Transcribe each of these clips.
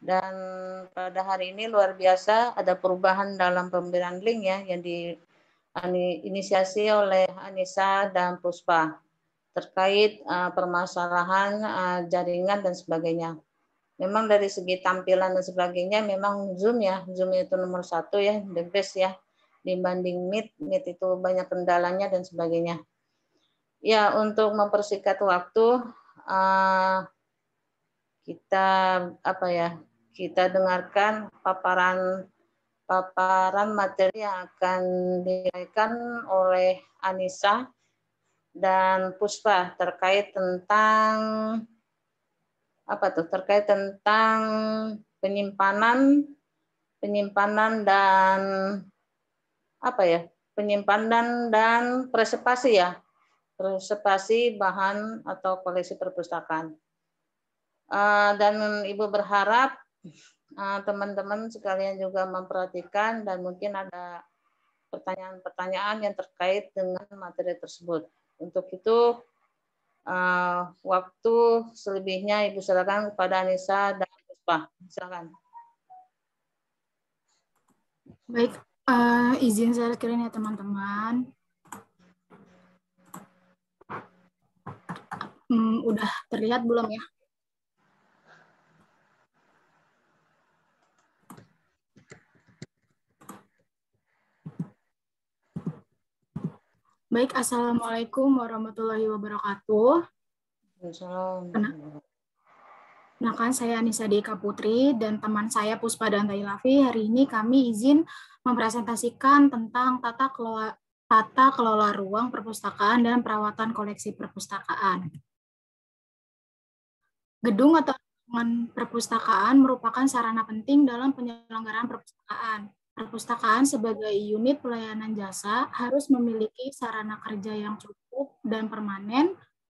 Dan pada hari ini luar biasa ada perubahan dalam pemberian link ya yang diinisiasi oleh Anissa dan Puspa terkait permasalahan jaringan dan sebagainya. Memang dari segi tampilan dan sebagainya memang Zoom itu nomor 1 ya, the best ya dibanding Meet itu banyak kendalanya dan sebagainya. Ya, untuk mempersingkat waktu kita dengarkan paparan materi yang akan diberikan oleh Anissa dan Puspa terkait tentang penyimpanan dan penyimpanan dan preservasi bahan atau koleksi perpustakaan. Dan Ibu berharap teman-teman sekalian juga memperhatikan dan mungkin ada pertanyaan-pertanyaan yang terkait dengan materi tersebut. Untuk itu, waktu selebihnya Ibu silakan kepada Anissa dan Puspa. Silakan. Baik, izin share screen ya teman-teman. Udah terlihat belum ya? Baik, Assalamualaikum warahmatullahi wabarakatuh. Kenalkan, saya Anissa Dika Putri dan teman saya Puspa dan Tailafi. Hari ini kami izin mempresentasikan tentang tata kelola ruang perpustakaan dan perawatan koleksi perpustakaan. Gedung atau ruangan perpustakaan merupakan sarana penting dalam penyelenggaraan perpustakaan. Perpustakaan sebagai unit pelayanan jasa harus memiliki sarana kerja yang cukup dan permanen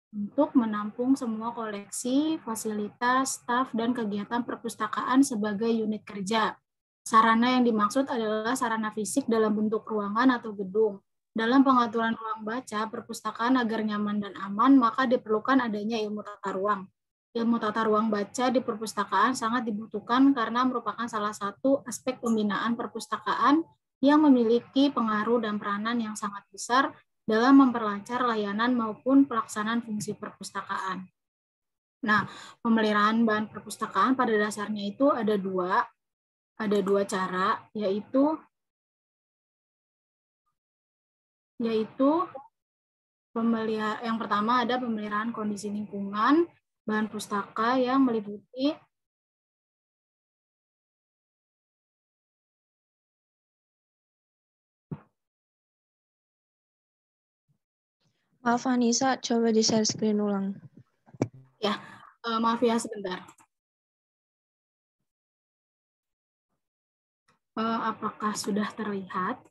untuk menampung semua koleksi, fasilitas, staf, dan kegiatan perpustakaan sebagai unit kerja. Sarana yang dimaksud adalah sarana fisik dalam bentuk ruangan atau gedung. Dalam pengaturan ruang baca perpustakaan agar nyaman dan aman, maka diperlukan adanya ilmu tata ruang. Ilmu tata ruang baca di perpustakaan sangat dibutuhkan karena merupakan salah satu aspek pembinaan perpustakaan yang memiliki pengaruh dan peranan yang sangat besar dalam memperlancar layanan maupun pelaksanaan fungsi perpustakaan. Nah, pemeliharaan bahan perpustakaan pada dasarnya itu ada dua cara, yaitu yang pertama ada pemeliharaan kondisi lingkungan bahan pustaka yang meliputi Maaf Anissa, coba di share screen ulang. Ya, maaf ya sebentar. Apakah sudah terlihat?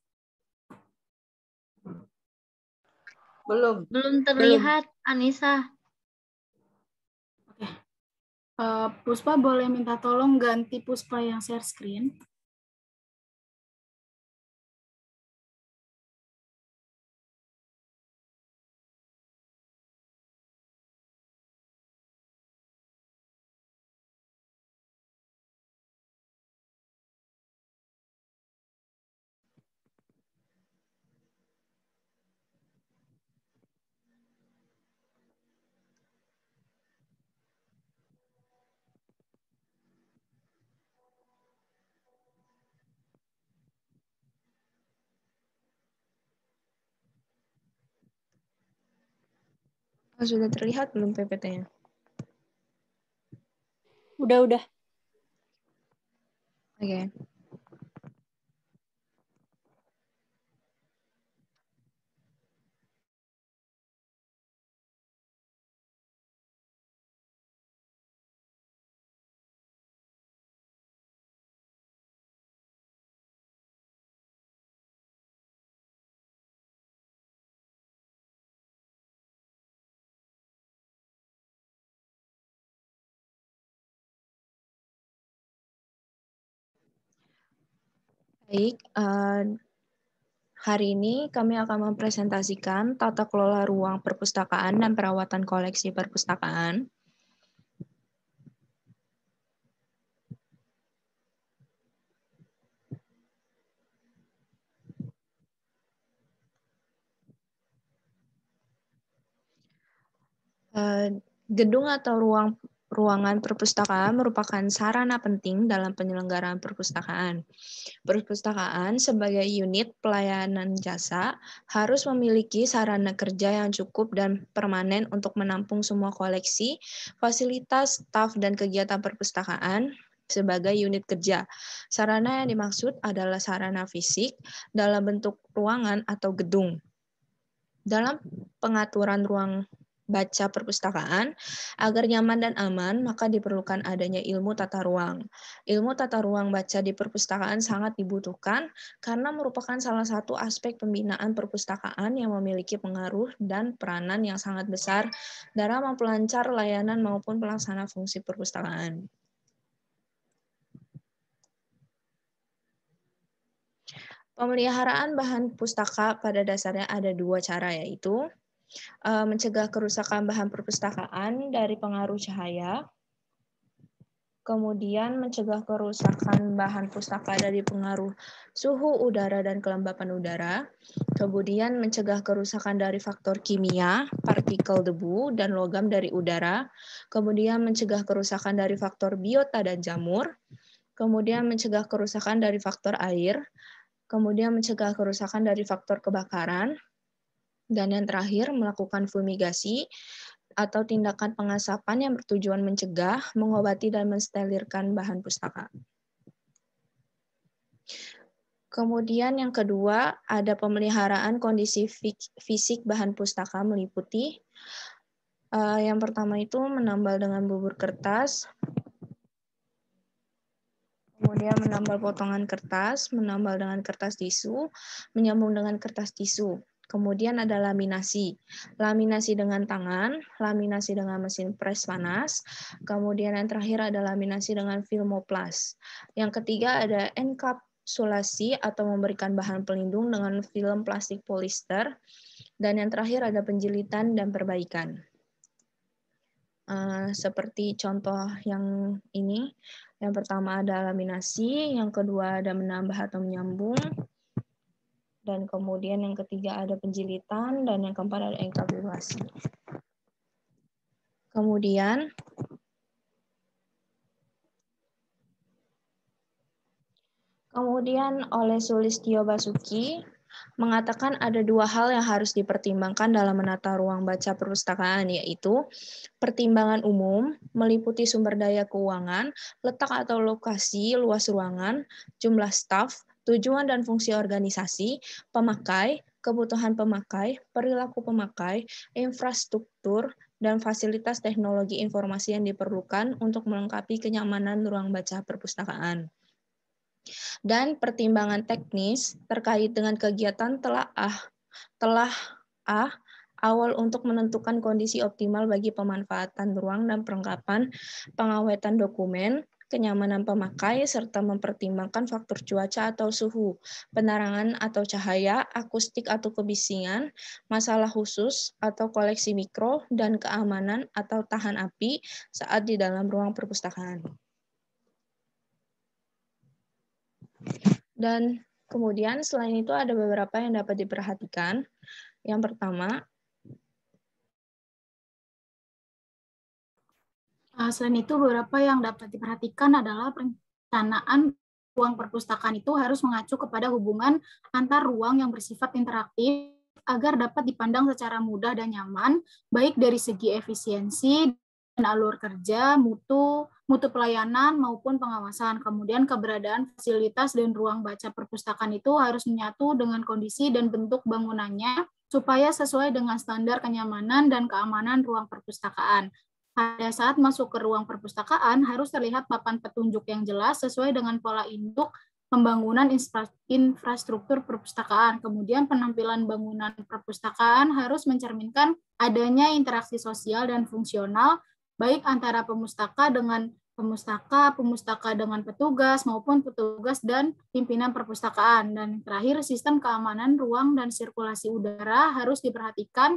Belum terlihat, Anissa. Oke. Puspa boleh minta tolong ganti Puspa yang share screen. Sudah terlihat belum PPT-nya? Udah. Oke. Baik, hari ini kami akan mempresentasikan tata kelola ruang perpustakaan dan perawatan koleksi perpustakaan. Gedung atau ruangan perpustakaan merupakan sarana penting dalam penyelenggaraan perpustakaan. Perpustakaan sebagai unit pelayanan jasa harus memiliki sarana kerja yang cukup dan permanen untuk menampung semua koleksi, fasilitas, staf, dan kegiatan perpustakaan sebagai unit kerja. Sarana yang dimaksud adalah sarana fisik dalam bentuk ruangan atau gedung. Dalam pengaturan ruang baca perpustakaan, agar nyaman dan aman, maka diperlukan adanya ilmu tata ruang. Ilmu tata ruang baca di perpustakaan sangat dibutuhkan karena merupakan salah satu aspek pembinaan perpustakaan yang memiliki pengaruh dan peranan yang sangat besar dalam memperlancar layanan maupun pelaksana fungsi perpustakaan. Pemeliharaan bahan pustaka pada dasarnya ada dua cara, yaitu mencegah kerusakan bahan perpustakaan dari pengaruh cahaya, kemudian mencegah kerusakan bahan pustaka dari pengaruh suhu udara dan kelembapan udara, kemudian mencegah kerusakan dari faktor kimia, partikel debu, dan logam dari udara, kemudian mencegah kerusakan dari faktor biota dan jamur, kemudian mencegah kerusakan dari faktor air, kemudian mencegah kerusakan dari faktor kebakaran, dan yang terakhir, melakukan fumigasi atau tindakan pengasapan yang bertujuan mencegah, mengobati, dan mensterilkan bahan pustaka. Kemudian yang kedua, ada pemeliharaan kondisi fisik bahan pustaka meliputi yang pertama itu menambal dengan bubur kertas, kemudian menambal potongan kertas, menambal dengan kertas tisu, menyambung dengan kertas tisu. Kemudian ada laminasi. Laminasi dengan tangan, laminasi dengan mesin pres panas, kemudian yang terakhir ada laminasi dengan filmoplas. Yang ketiga ada enkapsulasi atau memberikan bahan pelindung dengan film plastik polister, dan yang terakhir ada penjilitan dan perbaikan. Seperti contoh yang ini, yang pertama ada laminasi, yang kedua ada menambah atau menyambung, dan kemudian yang ketiga ada penjilitan, dan yang keempat ada enkapsulasi. Kemudian oleh Sulistyo Basuki mengatakan ada dua hal yang harus dipertimbangkan dalam menata ruang baca perpustakaan, yaitu pertimbangan umum, meliputi sumber daya keuangan, letak atau lokasi luas ruangan, jumlah staf, tujuan dan fungsi organisasi, pemakai, kebutuhan pemakai, perilaku pemakai, infrastruktur, dan fasilitas teknologi informasi yang diperlukan untuk melengkapi kenyamanan ruang baca perpustakaan. Dan pertimbangan teknis terkait dengan kegiatan awal untuk menentukan kondisi optimal bagi pemanfaatan ruang dan perlengkapan pengawetan dokumen, kenyamanan pemakai, serta mempertimbangkan faktor cuaca atau suhu, penerangan atau cahaya, akustik atau kebisingan, masalah khusus atau koleksi mikro, dan keamanan atau tahan api saat di dalam ruang perpustakaan. Dan kemudian selain itu ada beberapa yang dapat diperhatikan. Yang pertama, selain itu, beberapa yang dapat diperhatikan adalah perencanaan ruang perpustakaan itu harus mengacu kepada hubungan antar ruang yang bersifat interaktif agar dapat dipandang secara mudah dan nyaman, baik dari segi efisiensi dan alur kerja, mutu pelayanan maupun pengawasan. Kemudian keberadaan fasilitas dan ruang baca perpustakaan itu harus menyatu dengan kondisi dan bentuk bangunannya supaya sesuai dengan standar kenyamanan dan keamanan ruang perpustakaan. Pada saat masuk ke ruang perpustakaan, harus terlihat papan petunjuk yang jelas sesuai dengan pola induk pembangunan infrastruktur perpustakaan. Kemudian penampilan bangunan perpustakaan harus mencerminkan adanya interaksi sosial dan fungsional, baik antara pemustaka dengan pemustaka dengan petugas, maupun petugas dan pimpinan perpustakaan. Dan terakhir, sistem keamanan ruang dan sirkulasi udara harus diperhatikan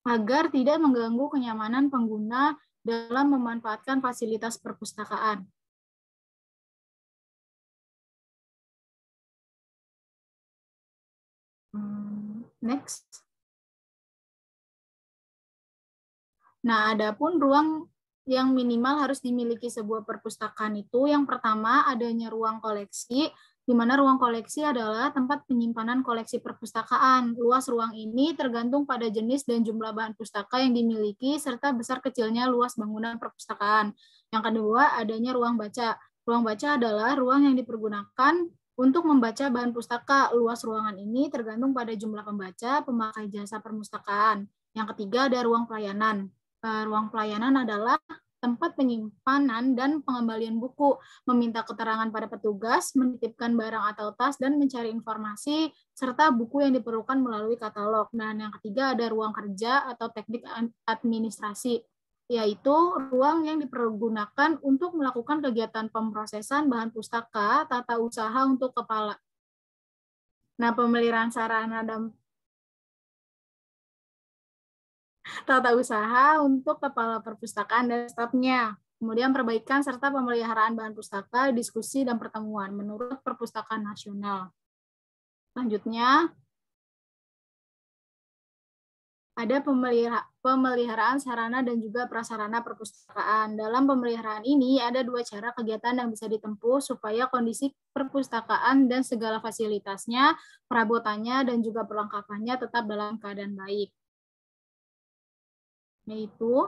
agar tidak mengganggu kenyamanan pengguna dalam memanfaatkan fasilitas perpustakaan. Next. Nah, adapun ruang yang minimal harus dimiliki sebuah perpustakaan itu yang pertama adanya ruang koleksi, di mana ruang koleksi adalah tempat penyimpanan koleksi perpustakaan. Luas ruang ini tergantung pada jenis dan jumlah bahan pustaka yang dimiliki serta besar kecilnya luas bangunan perpustakaan. Yang kedua, adanya ruang baca. Ruang baca adalah ruang yang dipergunakan untuk membaca bahan pustaka. Luas ruangan ini tergantung pada jumlah pembaca, pemakai jasa perpustakaan. Yang ketiga, ada ruang pelayanan. Ruang pelayanan adalah tempat penyimpanan dan pengembalian buku, meminta keterangan pada petugas, menitipkan barang atau tas, dan mencari informasi, serta buku yang diperlukan melalui katalog. Dan yang ketiga ada ruang kerja atau teknik administrasi, yaitu ruang yang dipergunakan untuk melakukan kegiatan pemrosesan bahan pustaka, tata usaha untuk kepala. Nah, pemeliharaan sarana dan tata usaha untuk kepala perpustakaan dan stafnya. Kemudian perbaikan serta pemeliharaan bahan pustaka, diskusi, dan pertemuan menurut Perpustakaan Nasional. Selanjutnya, ada pemeliharaan sarana dan juga prasarana perpustakaan. Dalam pemeliharaan ini ada dua cara kegiatan yang bisa ditempuh supaya kondisi perpustakaan dan segala fasilitasnya, perabotannya, dan juga perlengkapannya tetap dalam keadaan baik. Yaitu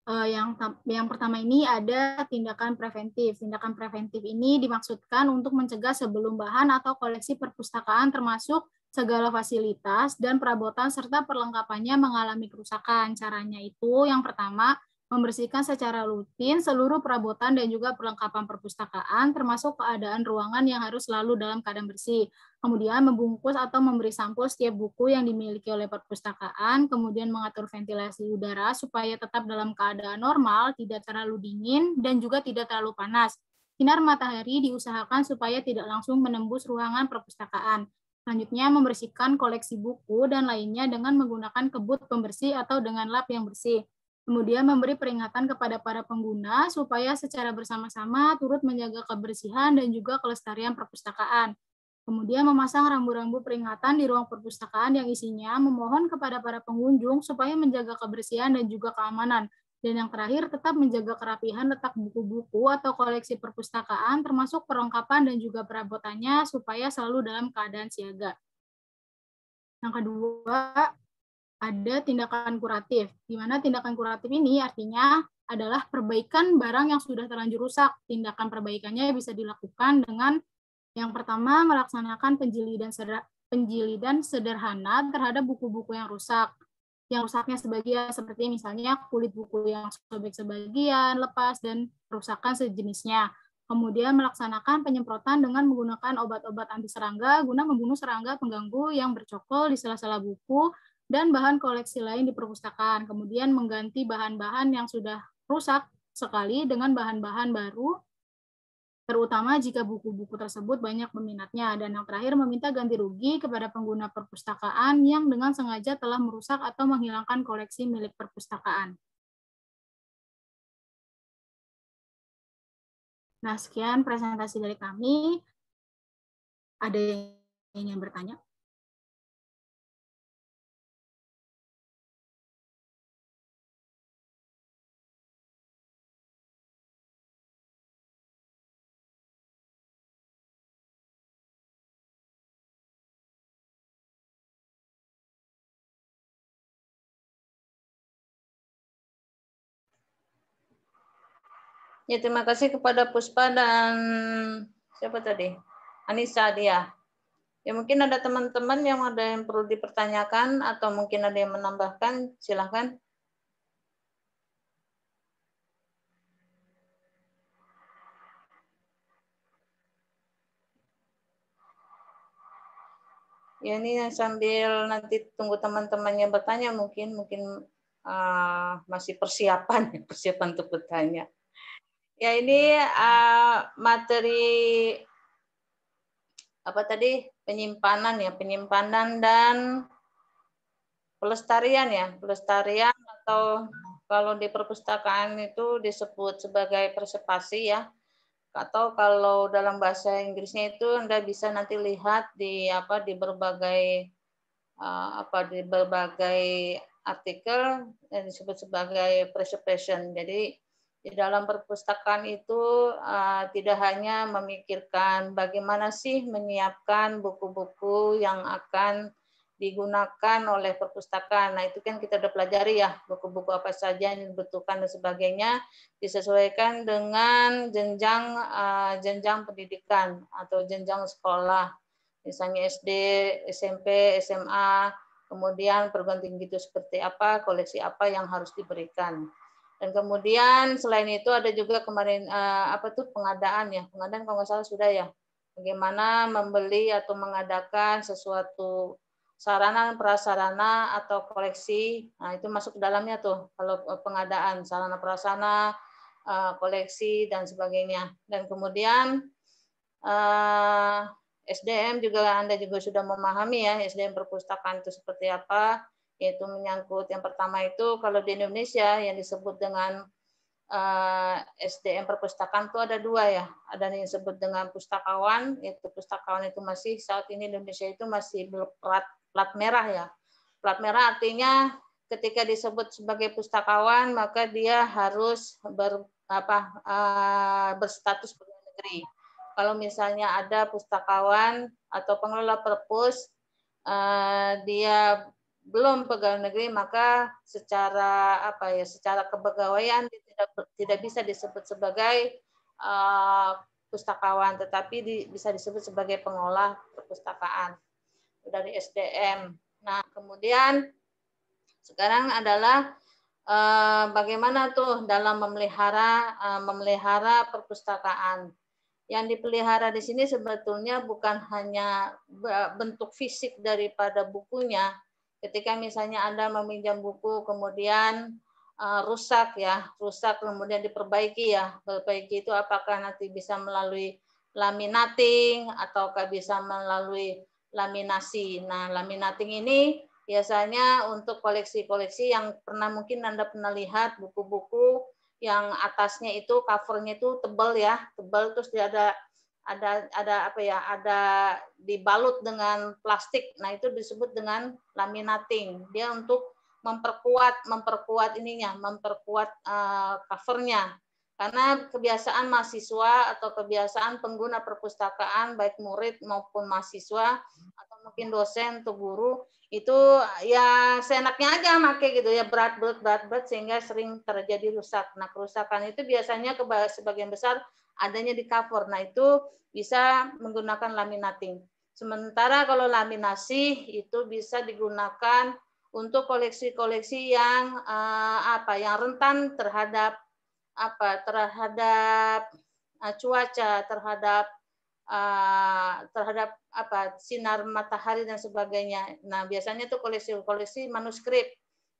yang pertama ini ada tindakan preventif. Tindakan preventif ini dimaksudkan untuk mencegah sebelum bahan atau koleksi perpustakaan termasuk segala fasilitas dan perabotan serta perlengkapannya mengalami kerusakan. Caranya itu yang pertama, membersihkan secara rutin seluruh perabotan dan juga perlengkapan perpustakaan termasuk keadaan ruangan yang harus selalu dalam keadaan bersih. Kemudian membungkus atau memberi sampul setiap buku yang dimiliki oleh perpustakaan, kemudian mengatur ventilasi udara supaya tetap dalam keadaan normal, tidak terlalu dingin, dan juga tidak terlalu panas. Sinar matahari diusahakan supaya tidak langsung menembus ruangan perpustakaan. Selanjutnya, membersihkan koleksi buku dan lainnya dengan menggunakan kebut pembersih atau dengan lap yang bersih. Kemudian memberi peringatan kepada para pengguna supaya secara bersama-sama turut menjaga kebersihan dan juga kelestarian perpustakaan. Kemudian memasang rambu-rambu peringatan di ruang perpustakaan yang isinya memohon kepada para pengunjung supaya menjaga kebersihan dan juga keamanan. Dan yang terakhir, tetap menjaga kerapihan letak buku-buku atau koleksi perpustakaan termasuk perlengkapan dan juga perabotannya supaya selalu dalam keadaan siaga. Yang kedua, ada tindakan kuratif, di mana tindakan kuratif ini artinya adalah perbaikan barang yang sudah terlanjur rusak. Tindakan perbaikannya bisa dilakukan dengan yang pertama, melaksanakan penjilidan sederhana terhadap buku-buku yang rusak. Yang rusaknya sebagian seperti misalnya kulit buku yang sobek sebagian, lepas, dan kerusakan sejenisnya. Kemudian melaksanakan penyemprotan dengan menggunakan obat-obat anti serangga guna membunuh serangga pengganggu yang bercokol di sela-sela buku dan bahan koleksi lain di perpustakaan. Kemudian mengganti bahan-bahan yang sudah rusak sekali dengan bahan-bahan baru, terutama jika buku-buku tersebut banyak peminatnya. Dan yang terakhir, meminta ganti rugi kepada pengguna perpustakaan yang dengan sengaja telah merusak atau menghilangkan koleksi milik perpustakaan. Nah, sekian presentasi dari kami. Ada yang ingin bertanya? Ya, terima kasih kepada Puspa dan siapa tadi? Anissa dia. Ya, mungkin ada teman-teman yang ada yang perlu dipertanyakan atau mungkin ada yang menambahkan, silahkan. Ya, ini sambil nanti tunggu teman-temannya bertanya, mungkin masih persiapan untuk bertanya. Ya, ini materi apa tadi, penyimpanan dan pelestarian atau kalau di perpustakaan itu disebut sebagai preservasi ya, atau kalau dalam bahasa Inggrisnya itu Anda bisa nanti lihat di berbagai di berbagai artikel yang disebut sebagai preservation. Jadi di dalam perpustakaan itu tidak hanya memikirkan bagaimana sih menyiapkan buku-buku yang akan digunakan oleh perpustakaan. Nah, itu kan kita udah pelajari ya, buku-buku apa saja yang dibutuhkan dan sebagainya, disesuaikan dengan jenjang pendidikan atau jenjang sekolah. Misalnya SD, SMP, SMA, kemudian perguruan tinggi itu seperti apa, koleksi apa yang harus diberikan. Dan kemudian selain itu ada juga kemarin pengadaan ya. Pengadaan kalau nggak salah sudah ya. Bagaimana membeli atau mengadakan sesuatu sarana prasarana atau koleksi. Nah, itu masuk ke dalamnya tuh kalau pengadaan sarana prasarana, koleksi dan sebagainya. Dan kemudian SDM juga Anda juga sudah memahami ya, SDM perpustakaan itu seperti apa, yaitu menyangkut yang pertama itu kalau di Indonesia yang disebut dengan SDM perpustakaan itu ada dua ya, ada yang disebut dengan pustakawan, yaitu pustakawan itu masih saat ini Indonesia itu masih plat merah ya. Plat merah artinya ketika disebut sebagai pustakawan maka dia harus berstatus pegawai negeri. Kalau misalnya ada pustakawan atau pengelola perpus dia belum pegawai negeri, maka secara secara kepegawaian tidak bisa disebut sebagai pustakawan, tetapi bisa disebut sebagai pengelola perpustakaan dari SDM. Nah, kemudian sekarang adalah bagaimana tuh dalam memelihara perpustakaan. Yang dipelihara di sini sebetulnya bukan hanya bentuk fisik daripada bukunya. Ketika misalnya Anda meminjam buku kemudian rusak kemudian diperbaiki ya. Perbaiki itu apakah nanti bisa melalui laminating ataukah bisa melalui laminasi. Nah, laminating ini biasanya untuk koleksi-koleksi yang mungkin Anda pernah lihat buku-buku yang atasnya itu covernya itu tebal terus dia ada dibalut dengan plastik. Nah, itu disebut dengan laminating. Dia untuk memperkuat covernya. Karena kebiasaan mahasiswa atau kebiasaan pengguna perpustakaan baik murid maupun mahasiswa atau mungkin dosen atau guru itu ya seenaknya aja make gitu ya, berat sehingga sering terjadi rusak. Nah, kerusakan itu biasanya sebagian besar adanya di cover. Nah, itu bisa menggunakan laminating. Sementara kalau laminasi itu bisa digunakan untuk koleksi-koleksi yang yang rentan terhadap cuaca, terhadap sinar matahari dan sebagainya. Nah, biasanya itu koleksi manuskrip.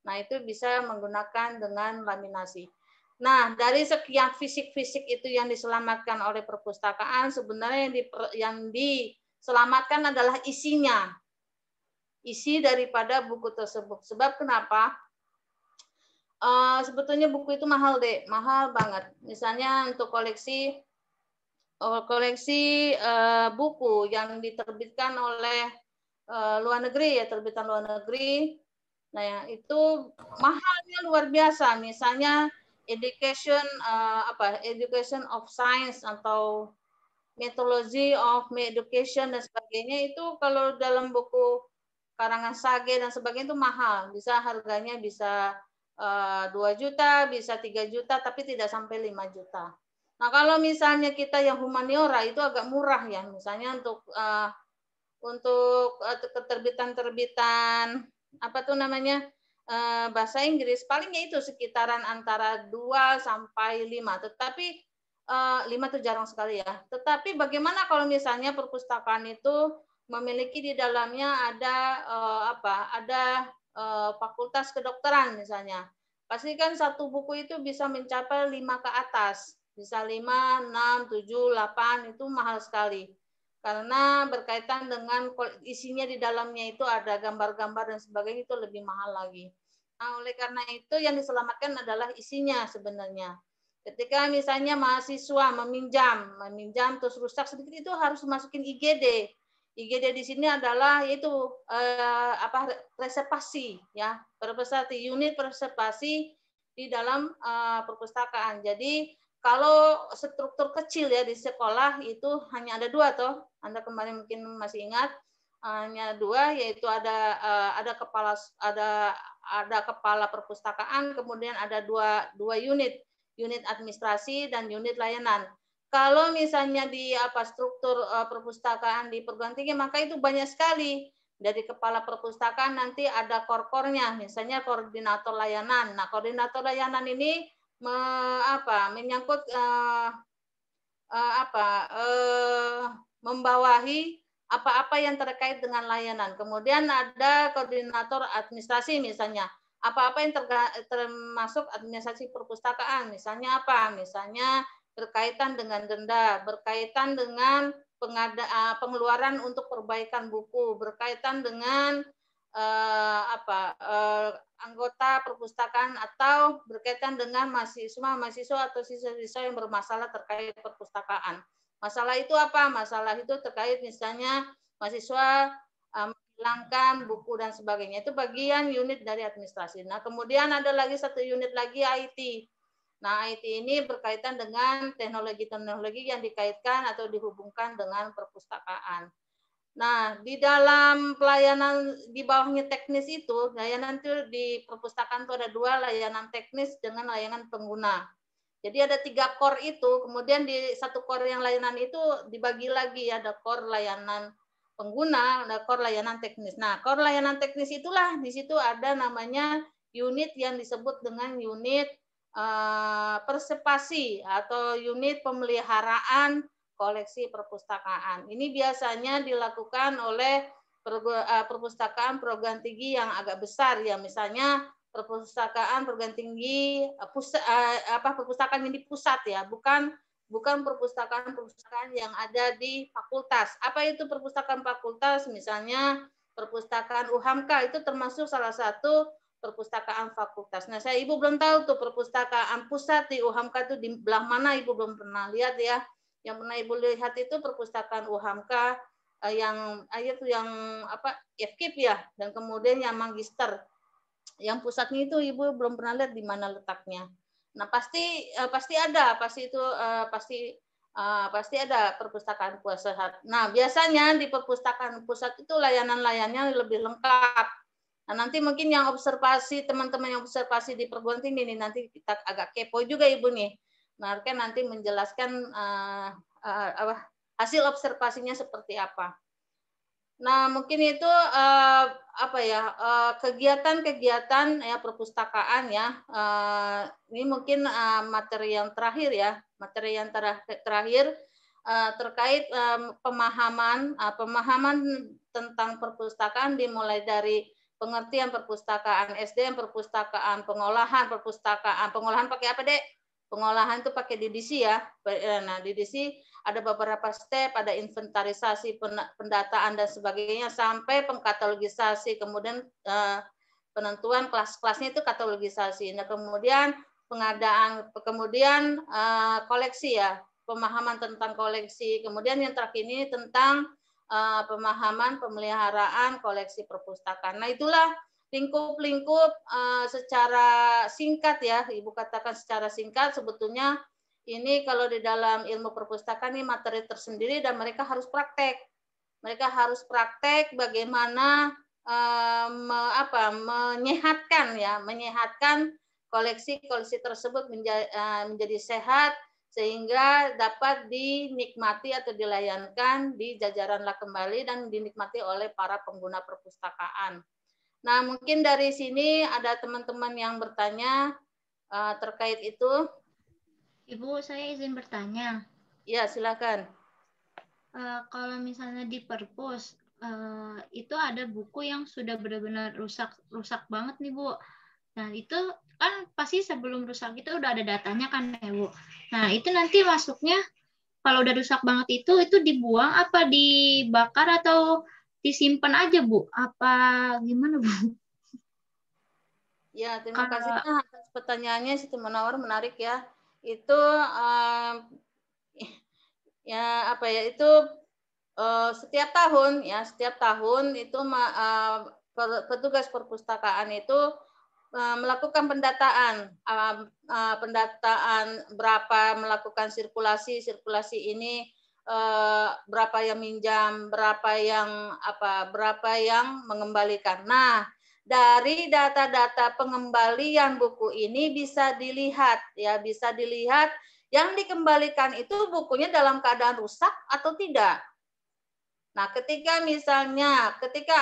Nah, itu bisa menggunakan dengan laminasi. Nah, dari sekian fisik-fisik itu yang diselamatkan oleh perpustakaan, sebenarnya yang diselamatkan adalah isinya. Isi daripada buku tersebut. Sebab kenapa? Sebetulnya buku itu mahal banget. Misalnya untuk koleksi buku yang diterbitkan oleh luar negeri ya, terbitan luar negeri. Nah, itu mahalnya luar biasa. Misalnya education of science atau methodology of education dan sebagainya, itu kalau dalam buku karangan Sage dan sebagainya itu mahal. Harganya bisa 2 juta, bisa 3 juta, tapi tidak sampai 5 juta. Nah, kalau misalnya kita yang humaniora itu agak murah ya, misalnya untuk keterbitan-terbitan bahasa Inggris palingnya itu sekitaran antara 2 sampai 5, tetapi 5 itu jarang sekali ya. Tetapi bagaimana kalau misalnya perpustakaan itu memiliki di dalamnya ada fakultas kedokteran misalnya. Pastikan satu buku itu bisa mencapai 5 ke atas. Bisa 5, 6, 7, 8, itu mahal sekali. Karena berkaitan dengan isinya di dalamnya itu ada gambar-gambar dan sebagainya, itu lebih mahal lagi. Nah, oleh karena itu yang diselamatkan adalah isinya sebenarnya. Ketika misalnya mahasiswa meminjam terus rusak sedikit, itu harus masukin IGD. IGD di sini adalah yaitu reservasi ya, unit reservasi di dalam perpustakaan. Jadi kalau struktur kecil ya di sekolah itu hanya ada 2 toh. Anda kemarin mungkin masih ingat, hanya 2, yaitu ada kepala perpustakaan, kemudian ada dua unit administrasi dan unit layanan. Kalau misalnya di struktur perpustakaan di perguruan tinggi, maka itu banyak sekali. Dari kepala perpustakaan nanti ada core-core-nya, misalnya koordinator layanan. Nah, koordinator layanan ini menyangkut membawahi apa-apa yang terkait dengan layanan. Kemudian ada koordinator administrasi misalnya. Apa-apa yang termasuk administrasi perpustakaan, misalnya apa? Misalnya berkaitan dengan denda, berkaitan dengan pengeluaran untuk perbaikan buku, berkaitan dengan anggota perpustakaan atau berkaitan dengan mahasiswa atau siswa-siswa yang bermasalah terkait perpustakaan. Masalah itu apa? Masalah itu terkait misalnya mahasiswa menghilangkan buku dan sebagainya. Itu bagian unit dari administrasi. Nah, kemudian ada lagi satu unit lagi IT. Nah, IT ini berkaitan dengan teknologi-teknologi yang dikaitkan atau dihubungkan dengan perpustakaan. Nah, di dalam pelayanan di bawahnya teknis itu, layanan itu di perpustakaan itu ada 2, layanan teknis dengan layanan pengguna. Jadi ada 3 core itu, kemudian di satu core yang layanan itu dibagi lagi, ada core layanan pengguna, ada core layanan teknis. Nah, core layanan teknis itulah di situ ada namanya unit yang disebut dengan unit persepasi atau unit pemeliharaan koleksi perpustakaan. Ini biasanya dilakukan oleh perpustakaan perguruan tinggi yang agak besar ya, misalnya perpustakaan perguruan tinggi perpustakaan yang di pusat ya, bukan perpustakaan yang ada di fakultas. Apa itu perpustakaan fakultas? Misalnya perpustakaan UHAMKA itu termasuk salah satu perpustakaan fakultas. Nah, Ibu belum tahu tuh perpustakaan pusat di UHAMKA itu di belah mana, Ibu belum pernah lihat ya. Yang pernah Ibu lihat itu perpustakaan UHAMKA yang FKIP ya, dan kemudian yang magister. Yang pusatnya itu Ibu belum pernah lihat di mana letaknya. Nah, pasti ada perpustakaan pusat. Nah, biasanya di perpustakaan pusat itu layanan-layanannya lebih lengkap. Nah, nanti mungkin yang observasi, teman-teman yang observasi di perguruan tinggi ini nanti kita agak kepo juga Ibu nih. Mereka nanti menjelaskan hasil observasinya seperti apa. Nah, mungkin itu kegiatan-kegiatan ya perpustakaan ya. Ini mungkin materi yang terakhir ya, terakhir terkait pemahaman tentang perpustakaan, dimulai dari pengertian perpustakaan, SDM perpustakaan, pengolahan pakai apa, Dek? Pengolahan itu pakai DDC ya. Nah, DDC ada beberapa step, ada inventarisasi, pendataan dan sebagainya, sampai pengkatalogisasi, kemudian penentuan kelas-kelasnya itu katalogisasi. Nah, kemudian kemudian koleksi ya, pemahaman tentang koleksi. Kemudian yang terakhir ini tentang pemahaman pemeliharaan koleksi perpustakaan. Nah, itulah lingkup-lingkup secara singkat ya, Ibu katakan secara singkat, sebetulnya ini kalau di dalam ilmu perpustakaan ini materi tersendiri dan mereka harus praktek. Mereka harus praktek bagaimana menyehatkan koleksi-koleksi tersebut menjadi sehat sehingga dapat dinikmati atau dilayankan di jajaran kembali dan dinikmati oleh para pengguna perpustakaan. Nah, mungkin dari sini ada teman-teman yang bertanya terkait itu. Ibu, saya izin bertanya. Ya, silakan. Kalau misalnya di perpus, itu ada buku yang sudah benar-benar rusak banget nih, Bu. Nah, itu kan pasti sebelum rusak itu udah ada datanya kan ya, Bu. Nah, itu nanti masuknya kalau udah rusak banget itu dibuang apa dibakar atau disimpan aja, Bu? Apa gimana, Bu? Ya, terima kasih atas pertanyaannya, Siti Munawar, menarik ya. Itu setiap tahun itu petugas perpustakaan itu melakukan pendataan, berapa melakukan sirkulasi ini, berapa yang minjam, berapa yang mengembalikan. Nah, dari data-data pengembalian buku ini bisa dilihat yang dikembalikan itu bukunya dalam keadaan rusak atau tidak. Nah, ketika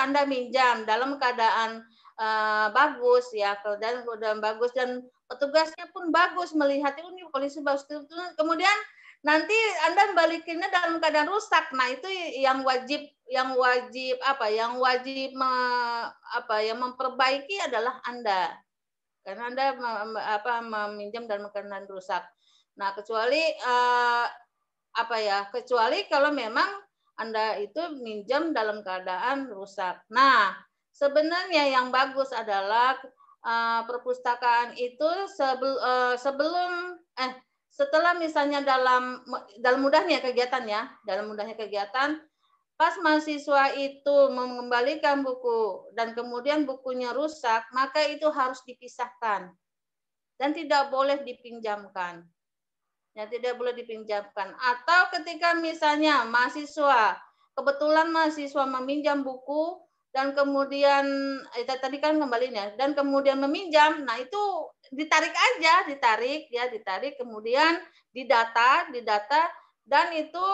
Anda minjam dalam keadaan bagus ya, keadaan bagus dan petugasnya pun bagus melihat ini polisi bagus, kemudian nanti Anda balikinnya dalam keadaan rusak. Nah, itu yang wajib memperbaiki adalah Anda. Karena Anda meminjam dalam keadaan rusak. Nah, kecuali kalau memang Anda itu minjam dalam keadaan rusak. Nah, sebenarnya yang bagus adalah perpustakaan itu setelah misalnya dalam mudahnya kegiatan, pas mahasiswa itu mengembalikan buku dan kemudian bukunya rusak, maka itu harus dipisahkan dan tidak boleh dipinjamkan. Ya, tidak boleh dipinjamkan. Atau ketika misalnya kebetulan mahasiswa meminjam buku dan kemudian tadi kan kembalinya dan kemudian meminjam, nah itu ditarik kemudian didata dan itu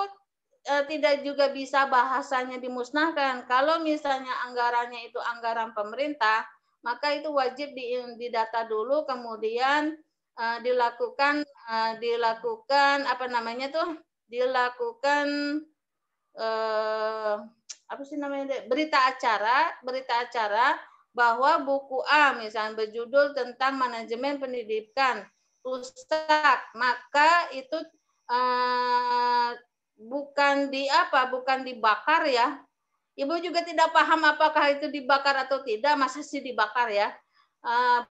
tidak juga bisa bahasanya dimusnahkan. Kalau misalnya anggarannya itu anggaran pemerintah, maka itu wajib didata dulu, kemudian dilakukan berita acara bahwa buku A misalnya berjudul tentang manajemen pendidikan rusak, maka itu bukan dibakar ya. Ibu juga tidak paham apakah itu dibakar atau tidak, masa sih dibakar ya.